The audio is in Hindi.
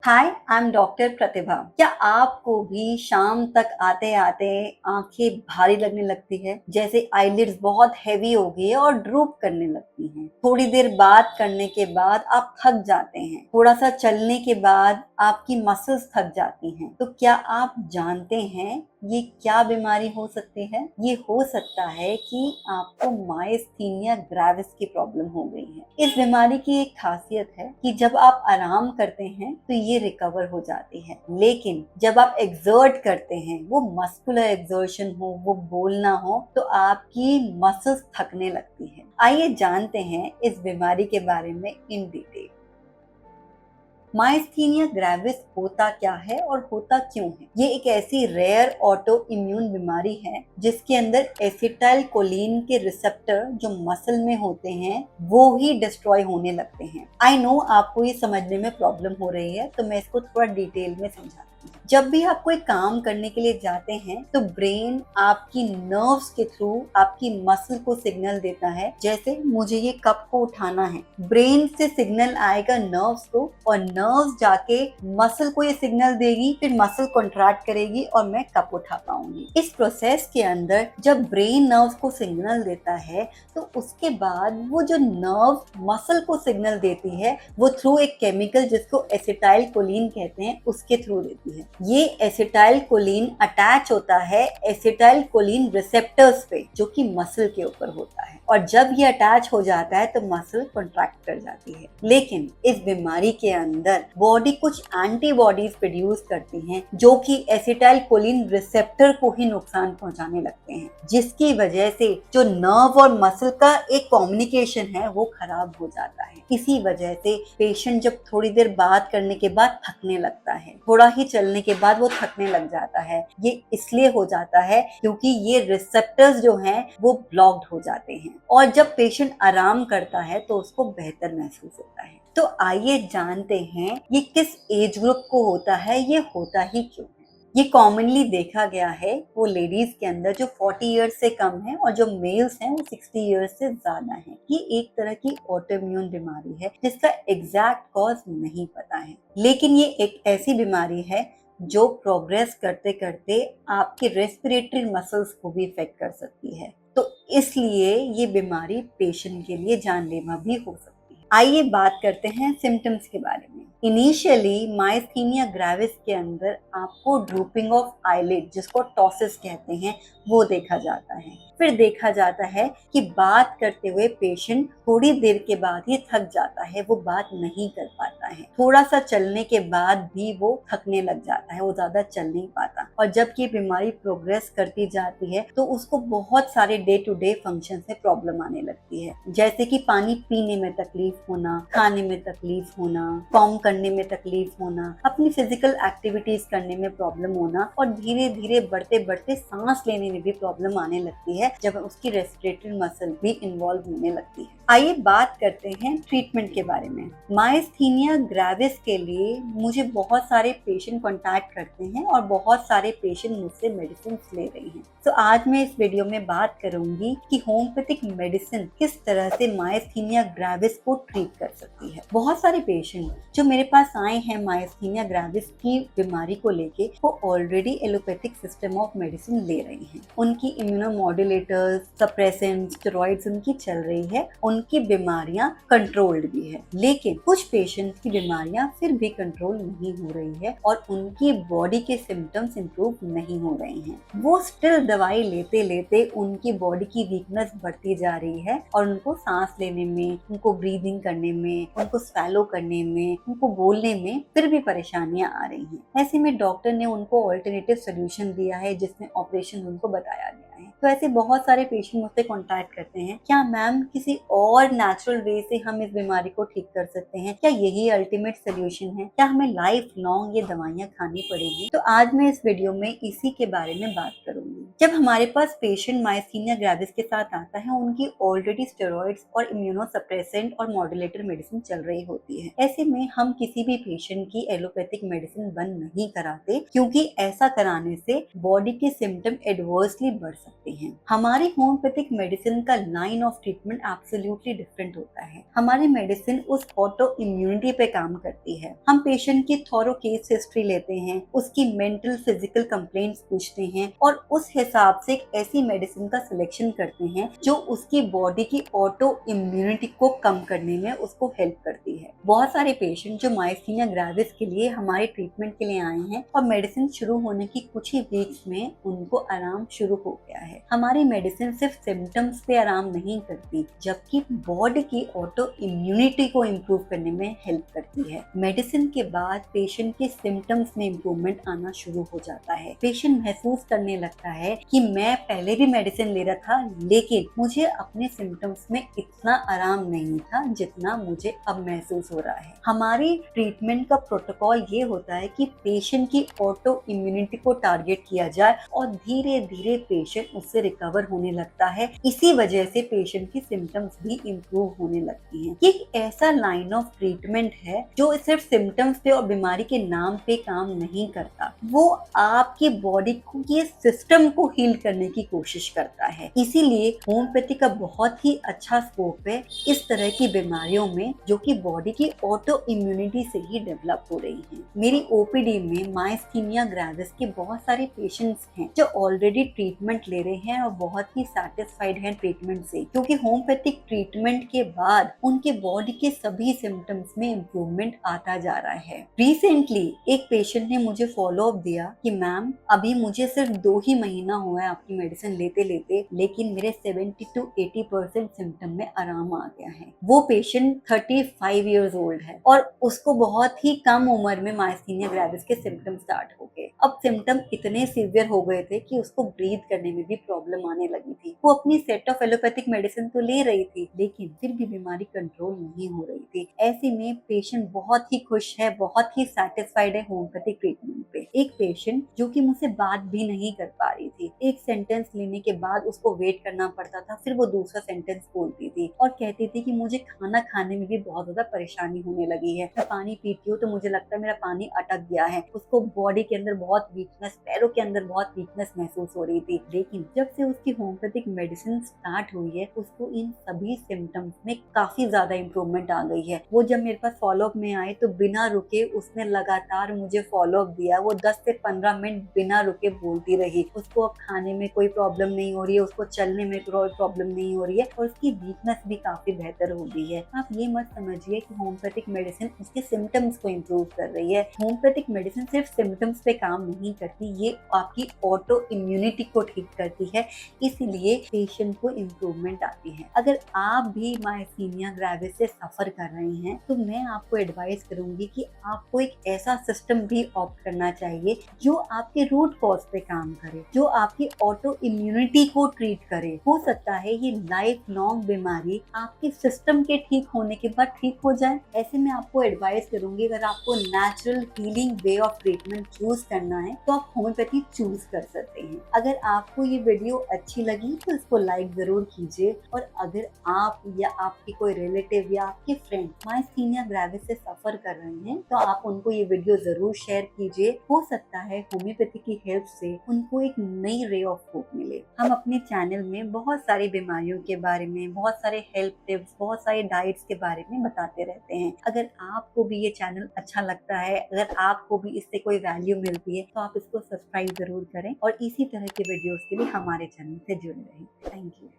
हाय, आई एम डॉक्टर प्रतिभा। क्या आपको भी शाम तक आते आते आंखें भारी लगने लगती है, जैसे आईलिड्स बहुत हैवी हो गई है और ड्रूप करने लगती हैं। थोड़ी देर बात करने के बाद आप थक जाते हैं। थोड़ा सा चलने के बाद आपकी मसल्स थक जाती हैं। तो क्या आप जानते हैं ये क्या बीमारी हो सकती है? ये हो सकता है कि आपको मायस्थीनिया ग्रेविस की प्रॉब्लम हो गई है। इस बीमारी की एक खासियत है कि जब आप आराम करते हैं तो ये रिकवर हो जाती है, लेकिन जब आप एक्सर्ट करते हैं, वो मस्कुलर एक्सर्शन हो, वो बोलना हो, तो आपकी मसल्स थकने लगती है। आइए जानते हैं इस बीमारी के बारे में इन डिटेल। मायस्थीनिया ग्रेविस होता क्या है और होता क्यों है? ये एक ऐसी रेयर ऑटो इम्यून बीमारी है जिसके अंदर एसिटाइल कोलिन के रिसेप्टर जो मसल में होते हैं वो ही डिस्ट्रॉय होने लगते हैं। आई नो आपको ये समझने में प्रॉब्लम हो रही है, तो मैं इसको थोड़ा डिटेल में समझाती हूँ। जब भी आप कोई काम करने के लिए जाते हैं तो ब्रेन आपकी नर्व्स के थ्रू आपकी मसल को सिग्नल देता है, जैसे मुझे ये कप को उठाना है। ब्रेन से सिग्नल आएगा नर्व्स को और नर्व्स जाके मसल को ये सिग्नल देगी, फिर मसल कॉन्ट्रैक्ट करेगी और मैं कप उठा पाऊंगी। इस प्रोसेस के अंदर जब ब्रेन नर्व्स को सिग्नल देता है तो उसके बाद वो जो नर्व मसल को सिग्नल देती है वो थ्रू एक केमिकल जिसको एसिटाइल कोलिन कहते हैं उसके थ्रू देती है। ये एसिटाइल कोलिन अटैच होता है एसिटाइल कोलिन रिसेप्टर्स पे जो कि मसल के ऊपर होता है, और जब ये अटैच हो जाता है तो मसल कॉन्ट्रैक्ट कर जाती है। लेकिन इस बीमारी के अंदर बॉडी कुछ एंटीबॉडीज प्रोड्यूस करती हैं जो कि एसिटाइल कोलिन रिसेप्टर को ही नुकसान पहुंचाने लगते हैं, जिसकी वजह से जो नर्व और मसल का एक कम्युनिकेशन है वो खराब हो जाता है। इसी वजह से पेशेंट जब थोड़ी देर बात करने के बाद थकने लगता है, थोड़ा ही चलने के बाद वो थकने लग जाता है। ये इसलिए हो जाता है क्योंकि ये रिसेप्टर्स जो हैं वो ब्लॉक्ड हो जाते हैं, और जब पेशेंट आराम करता है तो उसको बेहतर महसूस होता है। तो आइए जानते हैं ये किस एज ग्रुप को होता है, ये होता ही क्यों है। ये कॉमनली देखा गया है वो लेडीज के अंदर जो 40 इयर्स से कम है, और जो मेल्स हैं वो 60 इयर्स से ज्यादा हैं। ये एक तरह की ऑटोइम्यून बीमारी है जिसका एग्जैक्ट कॉज नहीं पता है, लेकिन ये एक ऐसी बीमारी है जो प्रोग्रेस करते करते आपके रेस्पिरेटरी मसल्स को भी इफेक्ट कर सकती है। तो इसलिए ये बीमारी पेशेंट के लिए जानलेवा भी हो सकती है। आइए बात करते हैं सिम्टम्स के बारे में। इनिशियली मायस्थीनिया ग्रेविस के अंदर आपको ड्रूपिंग ऑफ आईलिड, जिसको टॉसिस कहते हैं, वो देखा जाता है। फिर देखा जाता है कि बात करते हुए पेशेंट थोड़ी देर के बाद ही थक जाता है, वो बात नहीं कर पाता है। थोड़ा सा चलने के बाद भी वो थकने लग जाता है, वो ज्यादा चल नहीं पाता। और जब ये बीमारी प्रोग्रेस करती जाती है तो उसको बहुत सारे डे टू डे फंक्शन में प्रॉब्लम आने लगती है, जैसे कि पानी पीने में तकलीफ होना, खाने में तकलीफ होना, कॉम करने में तकलीफ होना, अपनी फिजिकल एक्टिविटीज करने में प्रॉब्लम होना, और धीरे धीरे बढ़ते बढ़ते सांस लेने में भी प्रॉब्लम आने लगती है जब उसकी रेस्पिरेटरी मसल भी इन्वॉल्व होने लगती है। आइए बात करते हैं ट्रीटमेंट के बारे में। मायस्थीनिया ग्रेविस के लिए मुझे बहुत सारे पेशेंट कांटेक्ट करते हैं और बहुत सारे पेशेंट मुझसे मेडिसिन ले रही हैं। तो आज मैं इस वीडियो में बात करूंगी कि होम्योपैथिक मेडिसिन किस तरह से मायस्थीनिया ग्रेविस को ट्रीट कर सकती है। बहुत सारे पेशेंट जो मेरे पास आए हैं मायस्थीनिया ग्रेविस की बीमारी को लेके, वो already allopathic system of medicine ले रही हैं। उनकी इम्यूनोमॉड्यूलेटर्स, सप्रेसेंट्स, स्टेरॉइड्स उनकी चल रही है, उनकी बीमारियां कंट्रोल्ड भी है। लेकिन कुछ पेशेंट्स की बीमारियां फिर भी कंट्रोल नहीं हो रही है और उनकी बॉडी के सिम्टम्स इंप्रूव नहीं हो रहे हैं। वो स्टिल दवाई लेते लेते उनकी बॉडी की वीकनेस बढ़ती जा रही है और उनको सांस लेने में, उनको ब्रीदिंग करने में, उनको स्वैलो करने में, उनको बोलने में फिर भी परेशानियां आ रही हैं। ऐसे में डॉक्टर ने उनको ऑल्टरनेटिव सोल्यूशन दिया है, जिसमें ऑपरेशन उनको बताया गया है। तो ऐसे बहुत सारे पेशेंट मुझसे कॉन्टैक्ट करते हैं, क्या मैम किसी और नेचुरल वे से हम इस बीमारी को ठीक कर सकते हैं? क्या यही अल्टीमेट सोल्यूशन है? क्या हमें लाइफ लॉन्ग ये दवाइयाँ खानी पड़ेगी? तो आज मैं इस वीडियो में इसी के बारे में बात करूंगी। जब हमारे पास पेशेंट मायस्थीनिया ग्रेविस के साथ आता है, उनकी ऑलरेडी स्टेरॉइड्स और इम्यूनोसप्रेसेंट और मॉड्यूलेटर मेडिसिन चल रही होती है। ऐसे में हम किसी भी पेशेंट की एलोपैथिक मेडिसिन बंद नहीं कराते, क्योंकि ऐसा कराने से बॉडी के सिम्टम एडवर्सली बढ़ सकते हैं। हमारी होम्योपैथिक मेडिसिन का line of treatment absolutely different होता है। हमारी मेडिसिन उस ऑटो इम्यूनिटी पे काम करती है। हम पेशेंट की थॉरो केस हिस्ट्री लेते हैं, उसकी मेंटल फिजिकल कंप्लेंट्स पूछते हैं और उस हिसाब से एक ऐसी मेडिसिन का सिलेक्शन करते हैं जो उसकी बॉडी की ऑटो इम्यूनिटी को कम करने में उसको हेल्प करती है। बहुत सारे पेशेंट जो मायस्थीनिया ग्रेविस के लिए हमारे ट्रीटमेंट के लिए आए हैं और मेडिसिन शुरू होने की कुछ ही वीक्स में उनको आराम शुरू हो गया है। हमारी मेडिसिन सिर्फ सिम्टम्स पे आराम नहीं करती, जबकि बॉडी की ऑटो इम्यूनिटी को इम्प्रूव करने में हेल्प करती है। मेडिसिन के बाद पेशेंट के सिम्टम्स में इम्प्रूवमेंट आना शुरू हो जाता है। पेशेंट महसूस करने लगता है कि मैं पहले भी मेडिसिन ले रहा था, लेकिन मुझे अपने सिम्टम्स में इतना आराम नहीं था जितना मुझे अब महसूस हो रहा है। हमारी ट्रीटमेंट का प्रोटोकॉल ये होता है कि पेशेंट की ऑटो इम्यूनिटी को टारगेट किया जाए और धीरे धीरे पेशेंट उससे रिकवर होने लगता है। इसी वजह से पेशेंट की सिम्टम्स भी इम्प्रूव होने लगती हैं। ये एक ऐसा लाइन ऑफ ट्रीटमेंट है जो सिर्फ सिम्टम्स पे और बीमारी के नाम पे काम नहीं करता, वो आपकी बॉडी को ये सिस्टम को हील करने की कोशिश करता है। इसीलिए होम्योपैथी का बहुत ही अच्छा स्कोप है इस तरह की बीमारियों में जो कि बॉडी की ऑटो इम्यूनिटी से ही डेवलप हो रही है। मेरी ओपीडी में मायस्थीनिया ग्रेविस के बहुत सारे पेशेंट्स हैं जो ऑलरेडी ट्रीटमेंट ले रहे हैं और बहुत ही सैटिस्फाइड हैं ट्रीटमेंट से, क्योंकि होम्योपैथिक ट्रीटमेंट के बाद उनके बॉडी के सभी सिम्टम्स में इम्प्रूवमेंट आता जा रहा है। रिसेंटली एक पेशेंट ने मुझे फॉलो अप दिया कि मैम अभी मुझे सिर्फ 2 ही महीना हुआ है आपकी मेडिसिन लेते लेते, लेकिन मेरे 70 to 80% सिम्टम में आराम आ गया है। वो पेशेंट 35 इयर्स ओल्ड है और उसको बहुत ही कम उम्र में मायस्थीनिया ग्रेविस के सिम्टम स्टार्ट हो गए। अब सिम्टम इतने सीवियर हो गए थे कि उसको ब्रीथ करने में भी प्रॉब्लम आने लगी थी। वो अपनी सेट ऑफ एलोपैथिक मेडिसिन तो ले रही थी, लेकिन फिर भी बीमारी कंट्रोल नहीं हो रही थी। ऐसे में पेशेंट बहुत ही खुश है, बहुत ही सैटिस्फाइड है होम्योपैथिक ट्रीटमेंट पे। एक पेशेंट जो कि मुझसे बात भी नहीं कर पा रही थी, एक सेंटेंस लेने के बाद उसको वेट करना पड़ता था, फिर वो दूसरा सेंटेंस बोलती थी और कहती थी कि मुझे खाना खाने में भी बहुत ज्यादा परेशानी होने लगी है। मैं पानी पीती हूँ तो मुझे लगता है मेरा पानी अटक गया है। उसको बॉडी के अंदर बहुत वीकनेस, पैरों के अंदर बहुत वीकनेस महसूस हो रही थी। लेकिन जब से उसकी होम्योपैथिक मेडिसिन स्टार्ट हुई है, उसको इन सभी सिम्टम्स में काफी ज्यादा इम्प्रूवमेंट आ गई है। वो जब मेरे पास फॉलोअप में आए तो बिना रुके उसने लगातार मुझे फॉलोअप दिया। वो 10 से 15 मिनट बिना रुके बोलती रही। उसको अब खाने में कोई प्रॉब्लम नहीं हो रही है, उसको चलने में कोई प्रॉब्लम नहीं हो रही है और उसकी वीकनेस भी काफी बेहतर हो गई है। आप ये मत समझिए कि होम्योपैथिक मेडिसिन उसके सिम्टम्स को इम्प्रूव कर रही है। होम्योपैथिक मेडिसिन सिर्फ सिम्टम्स पे काम नहीं करती, ये आपकी ऑटो इम्यूनिटी को ठीक करती है, इसीलिए पेशेंट को इम्प्रूवमेंट आती है। अगर आप भी मायस्थीनिया ग्रेविस से सफर कर रहे हैं तो मैं आपको एडवाइस करूंगी कि आपको एक ऐसा सिस्टम भी ऑप्ट करना चाहिए जो आपके रूट कॉज पे काम करे, जो आपकी ऑटो इम्यूनिटी को ट्रीट करे। हो सकता है ये लाइफ लॉन्ग बीमारी आपके सिस्टम के ठीक होने के बाद ठीक हो जाए। ऐसे में आपको एडवाइस करूंगी, अगर आपको natural healing way of treatment choose करना है तो आप होम्योपैथी चूज कर सकते हैं। अगर आपको ये वीडियो अच्छी लगी तो इसको लाइक जरूर कीजिए, और अगर आप या आपके कोई रिलेटिव या आपके फ्रेंड मायस्थीनिया ग्रेविस से सफर कर रहे हैं तो आप उनको ये वीडियो जरूर शेयर कीजिए। हो सकता है होम्योपैथी की हेल्प से उनको एक नई रे ऑफ होप मिले। हम अपने चैनल में बहुत सारी बीमारियों के बारे में, बहुत सारे हेल्थ टिप्स, बहुत सारे डाइट्स के बारे में बताते रहते हैं। अगर आपको भी ये चैनल अच्छा लगता है, अगर आपको भी इससे कोई वैल्यू मिलती है तो आप इसको सब्सक्राइब जरूर करें और इसी तरह के वीडियोस के लिए हमारे चैनल से जुड़े रहें। Thank you.